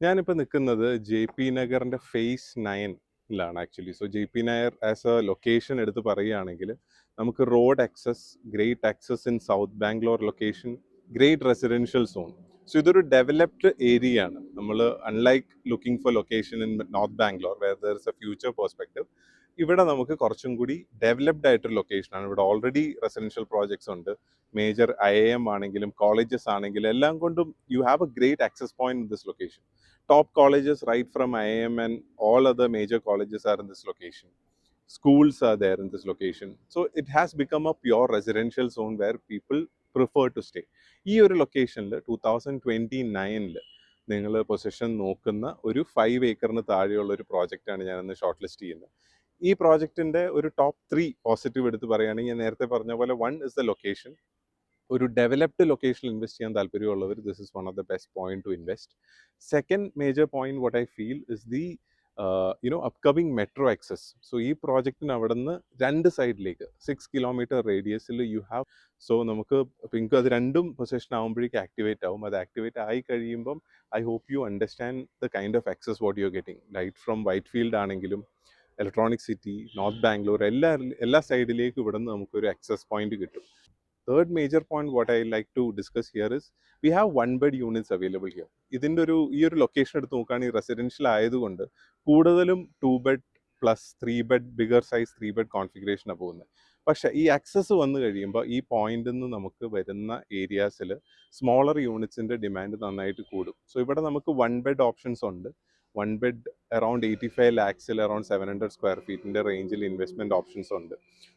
ഞാനിപ്പോൾ നിൽക്കുന്നത് J P നഗറിൻ്റെ ഫേസ് 9-ലാണ് actually. So J P Nagar as a location എടുത്ത് പറയുകയാണെങ്കിൽ നമുക്ക് road access, great access in south Bangalore location, great residential zone. So ഇതൊരു ഡെവലപ്ഡ് ഏരിയ ആണ്. നമ്മൾ unlike looking for location in north Bangalore where there is a future perspective, ഇവിടെ നമുക്ക് കുറച്ചും കൂടി ഡെവലപ്ഡ് ആയിട്ടൊരു ലൊക്കേഷനാണ്. ഇവിടെ ഓൾറെഡി റെസിഡൻഷ്യൽ പ്രോജക്ട്സ് ഉണ്ട്. മേജർ IIM ആണെങ്കിലും കോളേജസ് ആണെങ്കിലും എല്ലാം കൊണ്ടും you have A great access point in this location. Top colleges right from IIM and all other major colleges are in this location. Schools are there in this location. So it has become a pure residential zone where people prefer to stay. ഈ ഒരു ലൊക്കേഷനിൽ 2029 നിങ്ങൾ position നോക്കുന്ന ഒരു 5 ഏക്കറിന് താഴെയുള്ള ഒരു പ്രോജക്റ്റാണ് ഞാനിന്ന് short list ചെയ്യുന്നത്. ഈ പ്രോജക്റ്റിൻ്റെ ഒരു ടോപ്പ് 3 പോസിറ്റീവ് എടുത്ത് പറയുകയാണെങ്കിൽ ഞാൻ നേരത്തെ പറഞ്ഞ പോലെ 1 is the location. ഒരു ഡെവലപ്ഡ് ലൊക്കേഷനിൽ ഇൻവെസ്റ്റ് ചെയ്യാൻ താല്പര്യമുള്ളവർ this is one of the best point two invest. Second major point what I feel is the upcoming metro access. So ഈ പ്രോജക്റ്റിന് അവിടെ നിന്ന് 2 സൈഡിലേക്ക് 6 കിലോമീറ്റർ റേഡിയസിൽ യു ഹാവ്. സോ നമുക്ക് നിങ്ങൾക്ക് അത് രണ്ടും പൊസിഷൻ ആകുമ്പോഴേക്കും ആക്ടിവേറ്റ് ആവും. അത് ആക്ടിവേറ്റ് ആയി കഴിയുമ്പം I hope you understand the kind of access what you are getting. Right from Whitefield ആണെങ്കിലും ഇലക്ട്രോണിക് സിറ്റി, നോർത്ത് ബാംഗ്ലൂർ, എല്ലാ സൈഡിലേക്കും ഇവിടെ നിന്ന് നമുക്കൊരു ആക്സസ് പോയിന്റ് കിട്ടും. Third major point what I like to discuss here is we have one bed units available here. ഇതിൻ്റെ ഈ ഒരു ലൊക്കേഷൻ എടുത്ത് നോക്കുകയാണെങ്കിൽ റെസിഡൻഷ്യൽ ആയതുകൊണ്ട് കൂടുതലും 2 bed plus 3 bed bigger size 3 bed കോൺഫിഗറേഷനാണ് പോകുന്നത്. പക്ഷേ ഈ ആക്സസ് വന്നു കഴിയുമ്പോൾ ഈ പോയിന്റിൽ നിന്ന് നമുക്ക് വരുന്ന ഏരിയാസിൽ സ്മോളർ യൂണിറ്റ്സിൻ്റെ ഡിമാൻഡ് നന്നായിട്ട് കൂടും. സോ ഇവിടെ നമുക്ക് 1 ബെഡ് ഓപ്ഷൻസ് ഉണ്ട്. 1 bed around 85 lakhs around 700 square ഫീറ്റിൻ്റെ റേഞ്ചിൽ ഇൻവെസ്റ്റ്മെൻറ്റ് ഓപ്ഷൻസ് ഉണ്ട്.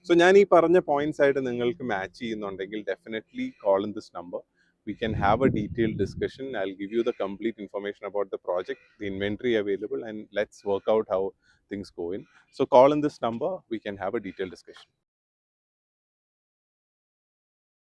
സോ ഞാൻ ഈ പറഞ്ഞ പോയിന്റ്സ് ആയിട്ട് നിങ്ങൾക്ക് മാച്ച് ചെയ്യുന്നുണ്ടെങ്കിൽ definitely call in this number. We can have a detailed discussion. I'll give you the complete information about the project, the inventory available, and let's work out how things go in. So call in this number, we can have a detailed discussion.